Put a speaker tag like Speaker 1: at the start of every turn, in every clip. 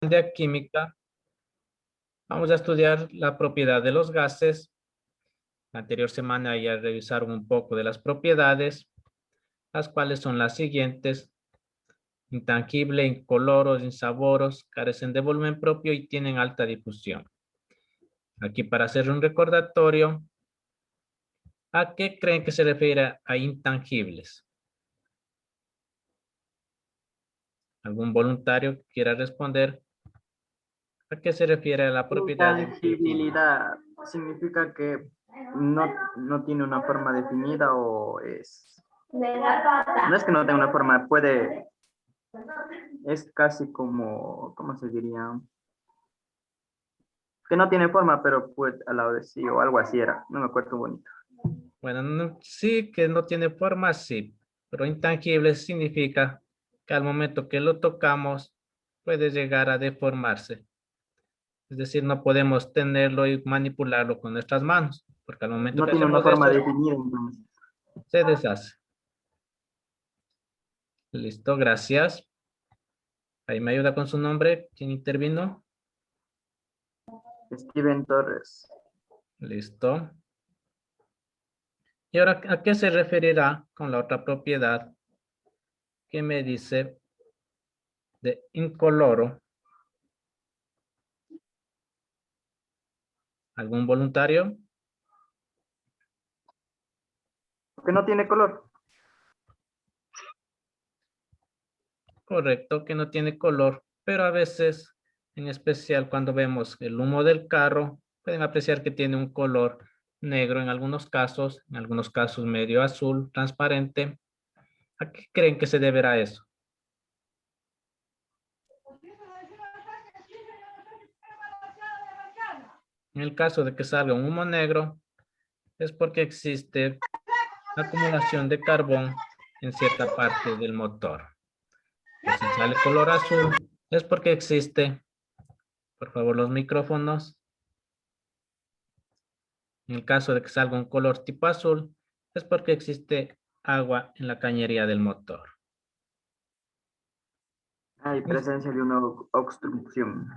Speaker 1: de química, vamos a estudiar la propiedad de los gases. La anterior semana ya revisaron un poco de las propiedades, las cuales son las siguientes: intangible, incoloros, insaboros, carecen de volumen propio y tienen alta difusión. Aquí para hacer un recordatorio, ¿a qué creen que se refiere a intangibles? ¿Algún voluntario que quiera responder? ¿A qué se refiere la propiedad de intangible?
Speaker 2: Intangibilidad significa que no tiene una forma definida o es... No es que no tenga una forma, puede... Es casi como, ¿cómo se diría? Que no tiene forma, pero pues a la vez sí, o algo así era. No me acuerdo bonito.
Speaker 1: Bueno, sí que no tiene forma, sí, pero intangible significa que al momento que lo tocamos puede llegar a deformarse. Es decir, no podemos tenerlo y manipularlo con nuestras manos, porque al momento
Speaker 2: No
Speaker 1: que
Speaker 2: tiene una
Speaker 1: hacemos
Speaker 2: forma
Speaker 1: eso,
Speaker 2: definida, entonces.
Speaker 1: se deshace. Listo, gracias. Ahí me ayuda con su nombre. ¿Quién intervino?
Speaker 2: Steven Torres.
Speaker 1: Listo. ¿Y ahora a qué se referirá con la otra propiedad que me dice de incoloro? ¿Algún voluntario?
Speaker 2: Que no tiene color.
Speaker 1: Correcto, que no tiene color, pero a veces, en especial cuando vemos el humo del carro, pueden apreciar que tiene un color negro en algunos casos medio azul, transparente. ¿A qué creen que se deberá eso? En el caso de que salga un humo negro, es porque existe acumulación de carbón en cierta parte del motor. O si sale color azul, es porque existe, por favor, los micrófonos. En el caso de que salga un color tipo azul, es porque existe agua en la cañería del motor.
Speaker 2: Hay presencia de una obstrucción.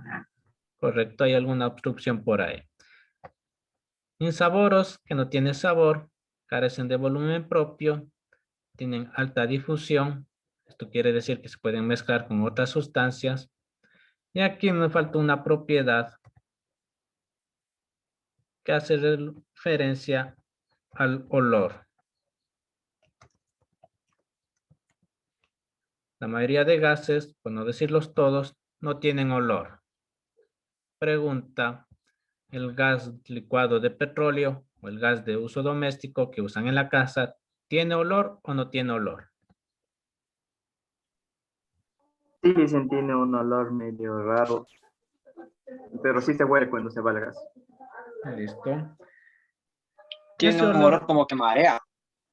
Speaker 1: Correcto, hay alguna obstrucción por ahí. Insaboros que no tienen sabor, carecen de volumen propio, tienen alta difusión. Esto quiere decir que se pueden mezclar con otras sustancias. Y aquí me falta una propiedad que hace referencia al olor. La mayoría de gases, por no decirlos todos, no tienen olor. Pregunta: ¿el gas licuado de petróleo o el gas de uso doméstico que usan en la casa tiene olor o no tiene olor?
Speaker 2: Sí, dicen tiene un olor medio raro, pero sí se huele cuando se va el gas.
Speaker 1: Listo.
Speaker 3: Tiene
Speaker 1: Ese
Speaker 3: un olor
Speaker 1: olor,
Speaker 3: como que marea.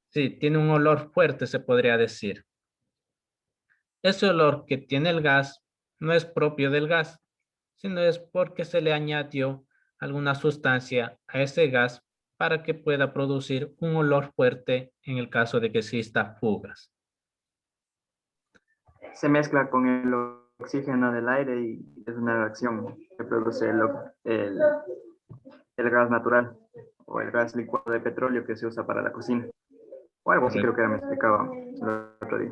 Speaker 1: sí, tiene un olor fuerte, se podría decir. Ese olor que tiene el gas no es propio del gas, sino es porque se le añadió alguna sustancia a ese gas para que pueda producir un olor fuerte en el caso de que exista fugas.
Speaker 2: Se mezcla con el oxígeno del aire y es una reacción que produce el gas natural o el gas licuado de petróleo que se usa para la cocina. O algo así creo
Speaker 1: Correcto.
Speaker 2: que me explicaba el otro día.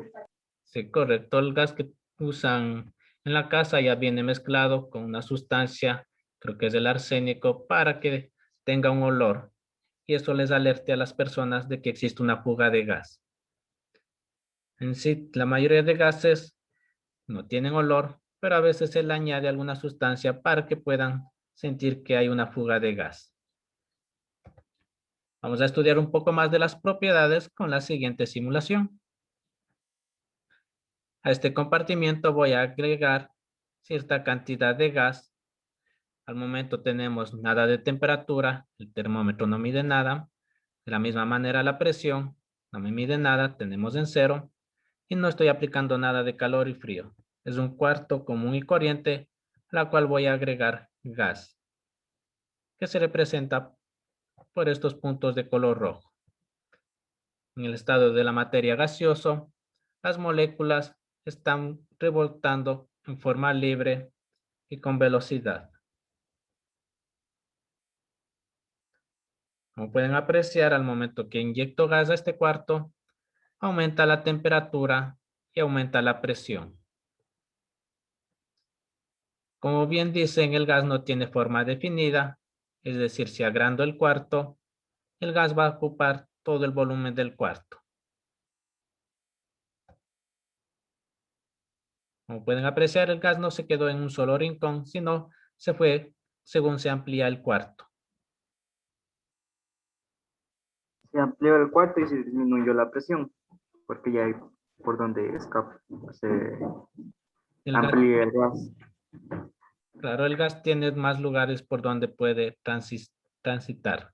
Speaker 1: Sí, correcto. El gas que usan en la casa ya viene mezclado con una sustancia, creo que es el arsénico, para que tenga un olor. Y eso les alerte a las personas de que existe una fuga de gas. En sí, la mayoría de gases no tienen olor, pero a veces se le añade alguna sustancia para que puedan sentir que hay una fuga de gas. Vamos a estudiar un poco más de las propiedades con la siguiente simulación. A este compartimiento voy a agregar cierta cantidad de gas. Al momento tenemos nada de temperatura, el termómetro no mide nada. De la misma manera la presión no me mide nada, tenemos en cero. Y no estoy aplicando nada de calor y frío. Es un cuarto común y corriente, a la cual voy a agregar gas, que se representa por estos puntos de color rojo. En el estado de la materia gaseoso, las moléculas están revoltando en forma libre y con velocidad. Como pueden apreciar, al momento que inyecto gas a este cuarto, aumenta la temperatura y aumenta la presión. Como bien dicen, el gas no tiene forma definida, es decir, si agrando el cuarto, el gas va a ocupar todo el volumen del cuarto. Como pueden apreciar, el gas no se quedó en un solo rincón, sino se fue según se amplía el cuarto.
Speaker 2: Se amplió el cuarto y se disminuyó la presión, porque ya hay por donde escapa, se
Speaker 1: El gas,
Speaker 2: amplía el gas.
Speaker 1: claro, el gas tiene más lugares por donde puede transitar.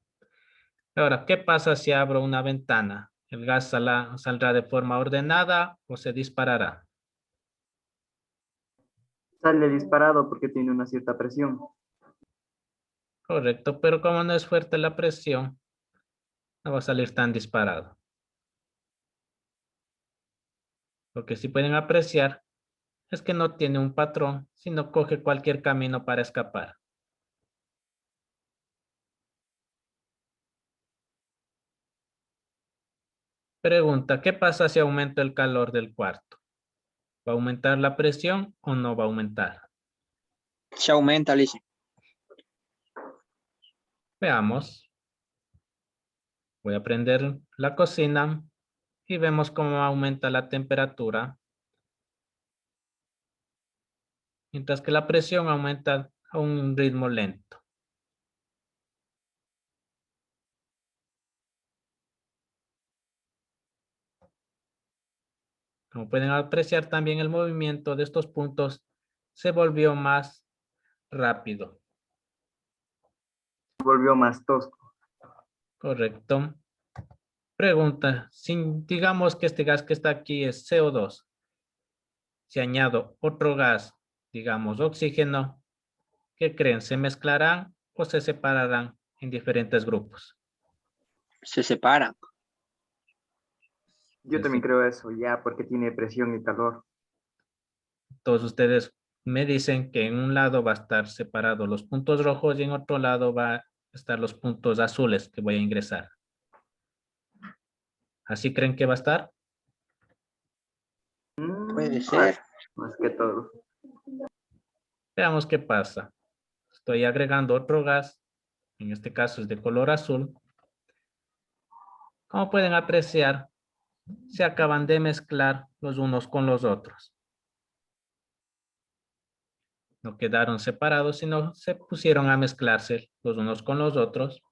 Speaker 1: Ahora, ¿qué pasa si abro una ventana? ¿El gas saldrá de forma ordenada o se disparará?
Speaker 2: Sale disparado porque tiene una cierta presión.
Speaker 1: Correcto, pero como no es fuerte la presión, no va a salir tan disparado. Lo que sí pueden apreciar es que no tiene un patrón, sino coge cualquier camino para escapar. Pregunta, ¿qué pasa si aumento el calor del cuarto? ¿Va a aumentar la presión o no va a aumentar?
Speaker 3: Se aumenta, Lice.
Speaker 1: Veamos. Voy a prender la cocina y vemos cómo aumenta la temperatura, mientras que la presión aumenta a un ritmo lento. Como pueden apreciar también el movimiento de estos puntos se volvió más rápido.
Speaker 2: Volvió más tosco.
Speaker 1: Correcto. Pregunta, si digamos que este gas que está aquí es CO2, si añado otro gas, digamos oxígeno, ¿qué creen? ¿Se mezclarán o se separarán en diferentes grupos?
Speaker 3: Se separan.
Speaker 2: Yo también creo eso, ya, porque tiene presión y calor.
Speaker 1: Todos ustedes me dicen que en un lado va a estar separado los puntos rojos y en otro lado va a estar los puntos azules que voy a ingresar. ¿Así creen que va a estar?
Speaker 3: Puede ser.
Speaker 2: Más que todo.
Speaker 1: Veamos qué pasa. Estoy agregando otro gas, en este caso es de color azul. Como pueden apreciar, se acaban de mezclar los unos con los otros. No quedaron separados, sino se pusieron a mezclarse los unos con los otros.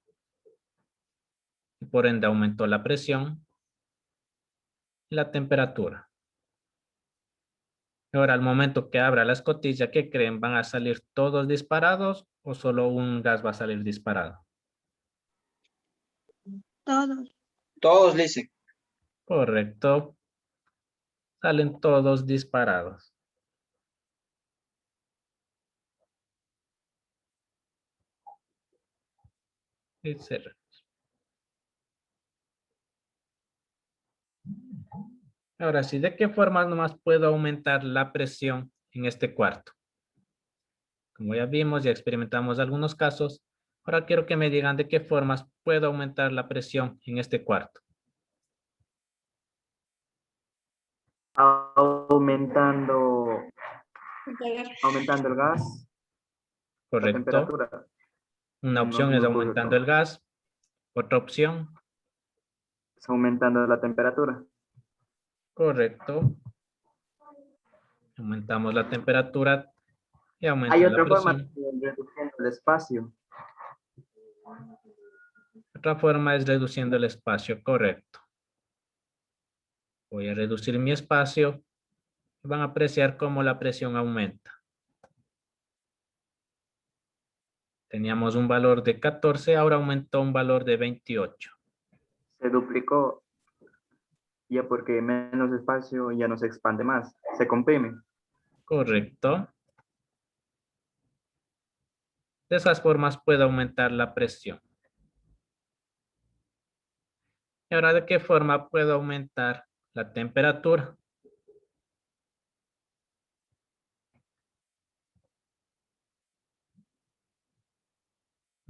Speaker 1: Y por ende aumentó la presión y la temperatura. Ahora, al momento que abra la escotilla, ¿qué creen? ¿Van a salir todos disparados o solo un gas va a salir disparado?
Speaker 3: Todos. Todos, Lice.
Speaker 1: Correcto. Salen todos disparados. Y cerramos. Ahora sí, ¿de qué forma nomás puedo aumentar la presión en este cuarto? Como ya vimos, ya experimentamos algunos casos. Ahora quiero que me digan de qué formas puedo aumentar la presión en este cuarto.
Speaker 2: Aumentando, aumentando el gas, la
Speaker 1: Correcto.
Speaker 2: temperatura.
Speaker 1: Una
Speaker 2: No
Speaker 1: opción
Speaker 2: se me
Speaker 1: es
Speaker 2: ocurre
Speaker 1: aumentando el
Speaker 2: otra.
Speaker 1: gas. Otra opción.
Speaker 2: Es aumentando la temperatura.
Speaker 1: Correcto. Aumentamos la temperatura y aumenta
Speaker 2: Hay
Speaker 1: la
Speaker 2: otra forma,
Speaker 1: presión.
Speaker 2: reduciendo el espacio.
Speaker 1: Otra forma es reduciendo el espacio, correcto. Voy a reducir mi espacio y van a apreciar cómo la presión aumenta. Teníamos un valor de 14, ahora aumentó un valor de 28.
Speaker 2: Se duplicó ya porque menos espacio ya no se expande más, se comprime.
Speaker 1: Correcto. De esas formas puedo aumentar la presión. ¿Y ahora de qué forma puedo aumentar la temperatura?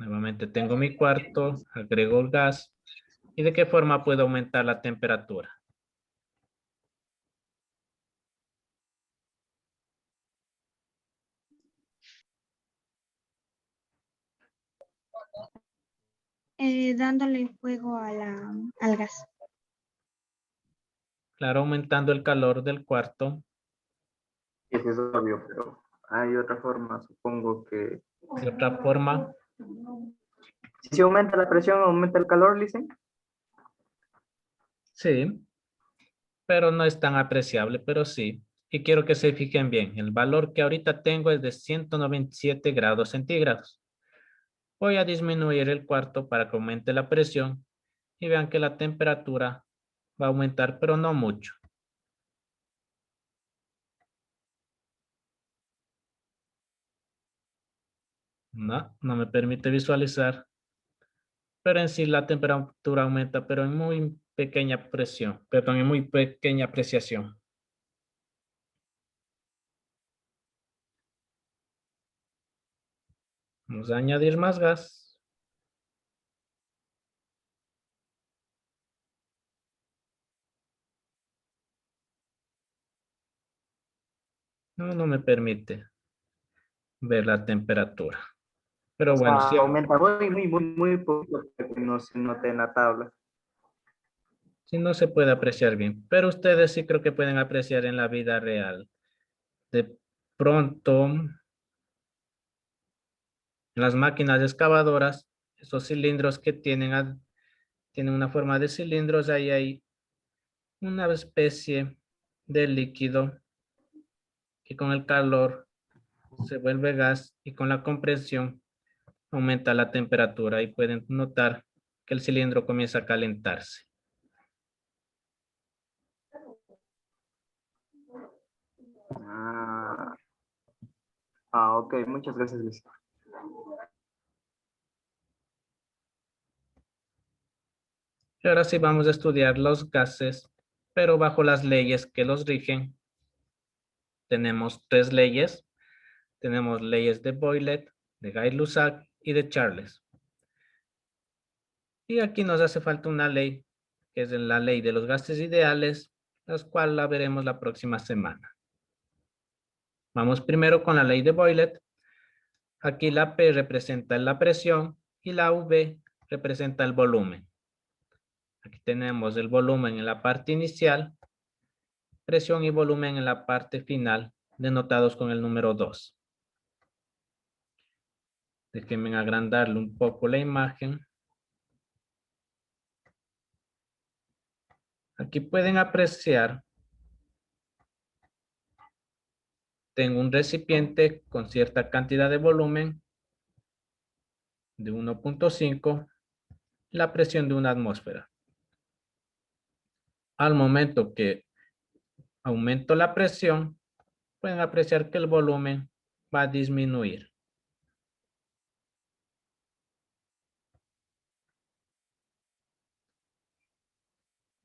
Speaker 1: Nuevamente tengo mi cuarto, agrego el gas. ¿Y de qué forma puedo aumentar la temperatura?
Speaker 4: Dándole fuego al gas.
Speaker 1: Claro, aumentando el calor del cuarto.
Speaker 2: Eso es obvio, pero hay otra forma, supongo que...
Speaker 1: De otra forma,
Speaker 2: Si aumenta la presión, aumenta el calor, dicen.
Speaker 1: sí, pero no es tan apreciable, pero sí. Y quiero que se fijen bien, el valor que ahorita tengo es de 197 grados centígrados. Voy a disminuir el cuarto para que aumente la presión y vean que la temperatura va a aumentar, pero no mucho. No me permite visualizar, pero en sí la temperatura aumenta, pero en muy pequeña presión, perdón, en muy pequeña apreciación. Vamos a añadir más gas. No me permite ver la temperatura. Pero
Speaker 2: O
Speaker 1: bueno,
Speaker 2: sea,
Speaker 1: sí,
Speaker 2: aumenta muy poco para que no se note en la tabla.
Speaker 1: sí no se puede apreciar bien, pero ustedes sí creo que pueden apreciar en la vida real. De pronto, en las máquinas excavadoras, esos cilindros que tienen una forma de cilindros, ahí hay una especie de líquido que con el calor se vuelve gas y con la compresión aumenta la temperatura y pueden notar que el cilindro comienza a calentarse.
Speaker 2: Ah, ok, muchas gracias, Luis.
Speaker 1: Y ahora sí vamos a estudiar los gases, pero bajo las leyes que los rigen. Tenemos tres leyes. Tenemos leyes de Boyle, de Gay-Lussac y de Charles. Y aquí nos hace falta una ley, que es la ley de los gases ideales, la cual la veremos la próxima semana. Vamos primero con la ley de Boyle. Aquí la P representa la presión y la V representa el volumen. Aquí tenemos el volumen en la parte inicial, presión y volumen en la parte final, denotados con el número 2. Déjenme agrandarle un poco la imagen. Aquí pueden apreciar, tengo un recipiente con cierta cantidad de volumen de 1.5, la presión de una atmósfera. Al momento que aumento la presión, pueden apreciar que el volumen va a disminuir.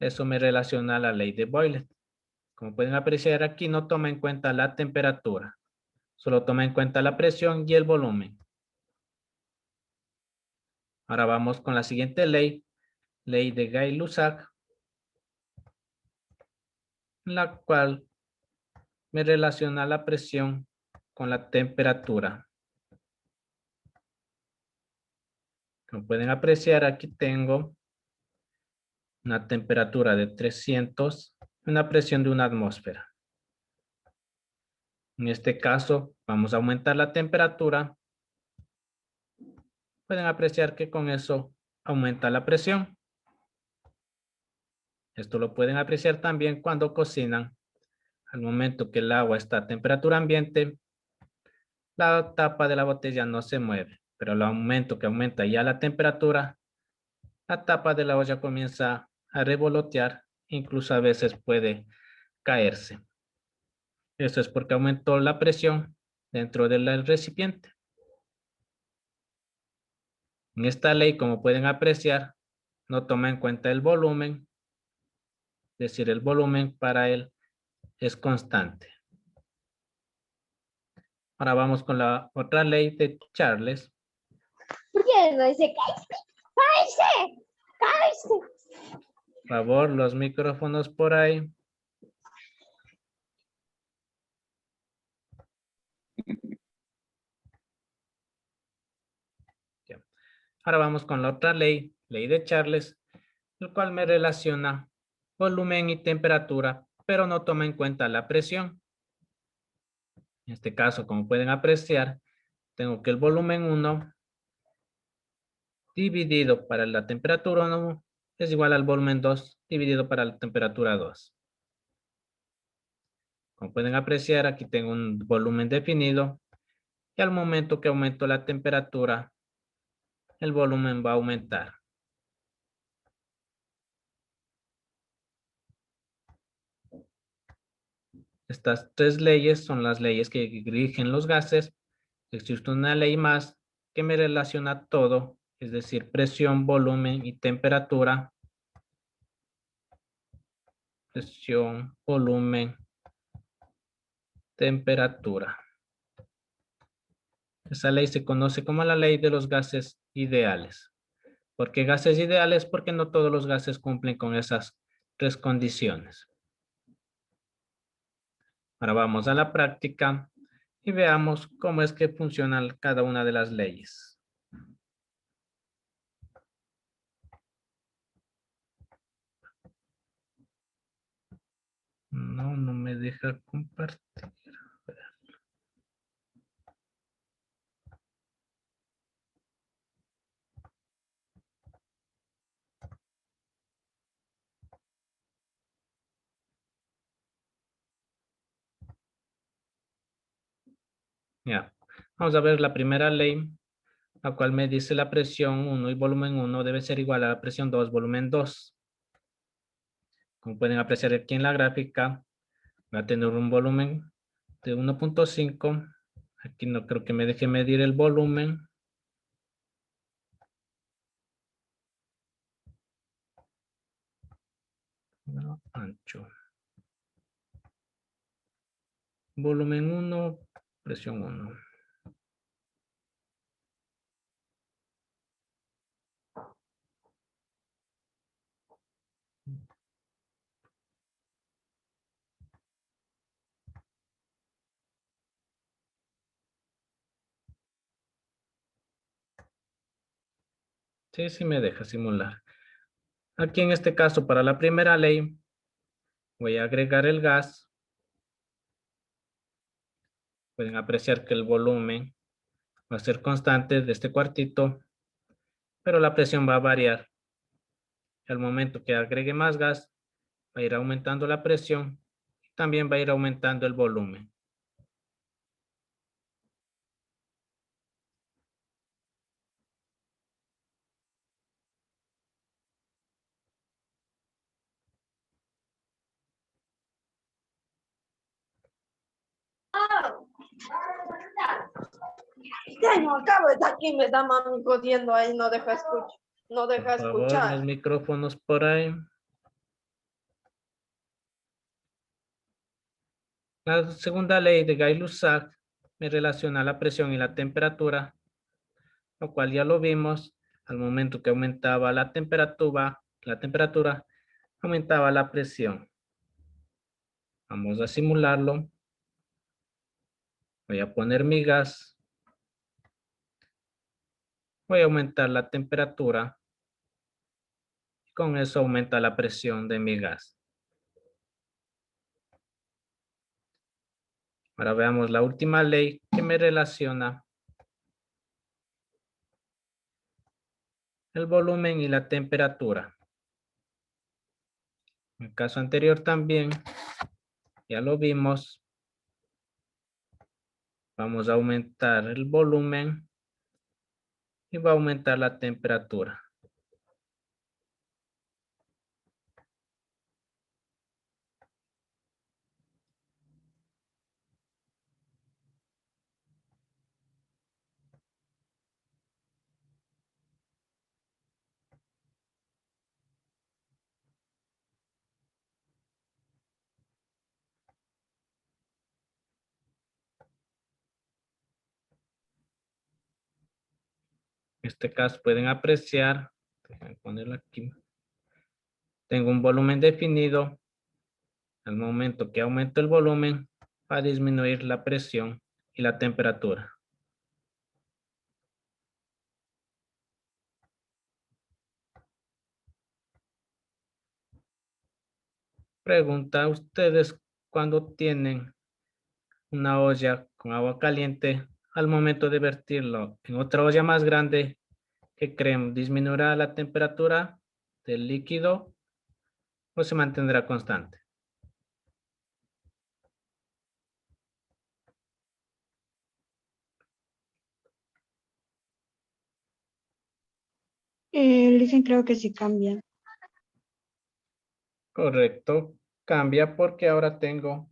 Speaker 1: Eso me relaciona a la ley de Boyle. Como pueden apreciar aquí, no toma en cuenta la temperatura, solo toma en cuenta la presión y el volumen. Ahora vamos con la siguiente ley, ley de Gay-Lussac, la cual me relaciona la presión con la temperatura. Como pueden apreciar, aquí tengo una temperatura de 300, una presión de una atmósfera. En este caso, vamos a aumentar la temperatura. Pueden apreciar que con eso aumenta la presión. Esto lo pueden apreciar también cuando cocinan. Al momento que el agua está a temperatura ambiente, la tapa de la botella no se mueve, pero al momento que aumenta ya la temperatura, la tapa de la olla comienza a revolotear, incluso a veces puede caerse. Eso es porque aumentó la presión dentro del recipiente. En esta ley, como pueden apreciar, no toma en cuenta el volumen, es decir, el volumen para él es constante. Ahora vamos con la otra ley de Charles.
Speaker 5: ¿Por qué no dice cállese? ¡Cállese! ¡Cállese!
Speaker 1: Por favor, los micrófonos por ahí. Ya. Ahora vamos con la otra ley, ley de Charles, el cual me relaciona volumen y temperatura, pero no toma en cuenta la presión. En este caso, como pueden apreciar, tengo que el volumen 1 dividido para la temperatura 1 es igual al volumen 2 dividido para la temperatura 2. Como pueden apreciar, aquí tengo un volumen definido y al momento que aumento la temperatura, el volumen va a aumentar. Estas tres leyes son las leyes que rigen los gases. Existe una ley más que me relaciona todo, es decir, presión, volumen y temperatura. Presión, volumen, temperatura. Esa ley se conoce como la ley de los gases ideales. ¿Por qué gases ideales? Porque no todos los gases cumplen con esas tres condiciones. Ahora vamos a la práctica y veamos cómo es que funcionan cada una de las leyes. No me deja compartir. Ya, vamos a ver la primera ley, la cual me dice la presión 1 y volumen 1 debe ser igual a la presión 2, volumen 2. Como pueden apreciar aquí en la gráfica, va a tener un volumen de 1.5. Aquí no creo que me deje medir el volumen. No, ancho. Volumen 1, presión 1. Sí, sí me deja simular. Aquí en este caso, para la primera ley, voy a agregar el gas. Pueden apreciar que el volumen va a ser constante de este cuartito, pero la presión va a variar. Al momento que agregue más gas, va a ir aumentando la presión y también va a ir aumentando el volumen.
Speaker 5: Ya no acabo de estar aquí, me está mami jodiendo ahí, no deja escuchar. No deja
Speaker 1: Por favor, los
Speaker 5: escuchar.
Speaker 1: micrófonos por ahí. La segunda ley de Gay-Lussac me relaciona la presión y la temperatura, lo cual ya lo vimos. Al momento que aumentaba la temperatura aumentaba la presión. Vamos a simularlo. Voy a poner mi gas. Voy a aumentar la temperatura. Con eso aumenta la presión de mi gas. Ahora veamos la última ley que me relaciona el volumen y la temperatura. En el caso anterior también, ya lo vimos. Vamos a aumentar el volumen y va a aumentar la temperatura. En este caso pueden apreciar, déjenme ponerlo aquí. Tengo un volumen definido. Al momento que aumento el volumen, va a disminuir la presión y la temperatura. Pregunta a ustedes cuando tienen una olla con agua caliente, al momento de vertirlo en otra olla más grande, ¿qué creen? ¿Disminuirá la temperatura del líquido o se mantendrá constante?
Speaker 4: Dicen creo que sí cambia.
Speaker 1: Correcto, cambia porque ahora tengo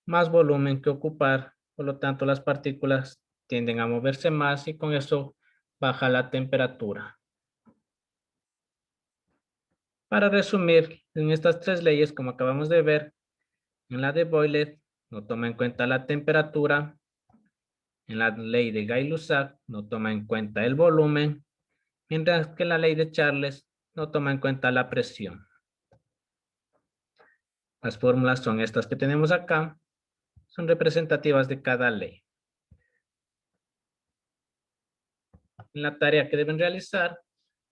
Speaker 1: más volumen que ocupar, por lo tanto las partículas tienden a moverse más y con eso baja la temperatura. Para resumir, en estas tres leyes, como acabamos de ver, en la de Boyle no toma en cuenta la temperatura, en la ley de Gay-Lussac no toma en cuenta el volumen, mientras que la ley de Charles no toma en cuenta la presión. Las fórmulas son estas que tenemos acá, son representativas de cada ley. En la tarea que deben realizar,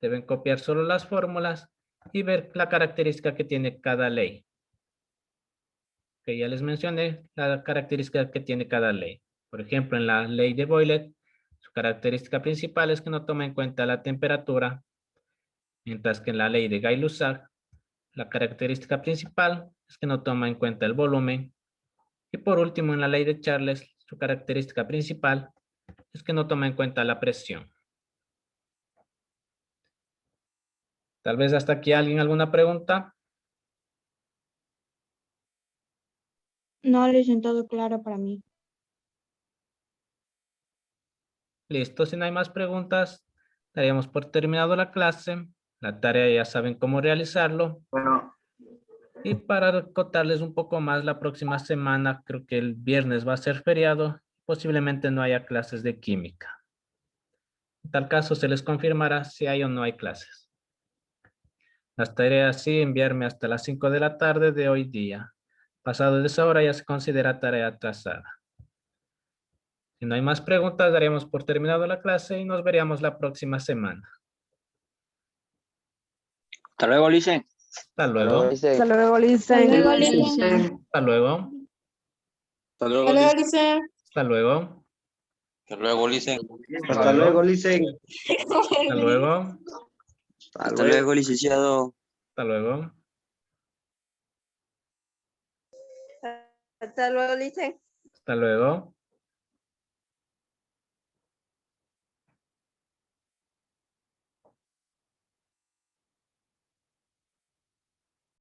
Speaker 1: deben copiar solo las fórmulas y ver la característica que tiene cada ley. Que ya les mencioné la característica que tiene cada ley. Por ejemplo, en la ley de Boyle, su característica principal es que no toma en cuenta la temperatura, mientras que en la ley de Gay-Lussac, la característica principal es que no toma en cuenta el volumen. Y por último, en la ley de Charles, su característica principal es que no toma en cuenta la presión. Tal vez hasta aquí alguien alguna pregunta.
Speaker 4: No lo hice todo claro para mí.
Speaker 1: Listo, si no hay más preguntas, daríamos por terminado la clase. La tarea ya saben cómo realizarlo.
Speaker 2: Bueno,
Speaker 1: Y para contarles un poco más, la próxima semana, creo que el viernes va a ser feriado. Posiblemente no haya clases de química. En tal caso, se les confirmará si hay o no hay clases. Las tareas sí enviarme hasta las 5 de la tarde de hoy día. Pasado de esa hora ya se considera tarea atrasada. Si no hay más preguntas, daremos por terminado la clase y nos veríamos la próxima semana.
Speaker 3: Hasta luego, Licen.
Speaker 1: Hasta luego.
Speaker 5: Hasta luego, Lisa.
Speaker 4: Hasta luego, Lisa.
Speaker 1: Hasta luego.
Speaker 3: Hasta luego,
Speaker 5: Hasta luego,
Speaker 3: Licen.
Speaker 5: Lisa.
Speaker 1: Hasta luego.
Speaker 3: Hasta luego, Licen.
Speaker 2: hasta luego, Licen.
Speaker 1: Hasta luego.
Speaker 3: Hasta luego, licenciado.
Speaker 1: Hasta luego.
Speaker 5: Hasta luego, Lisa.
Speaker 1: Hasta luego.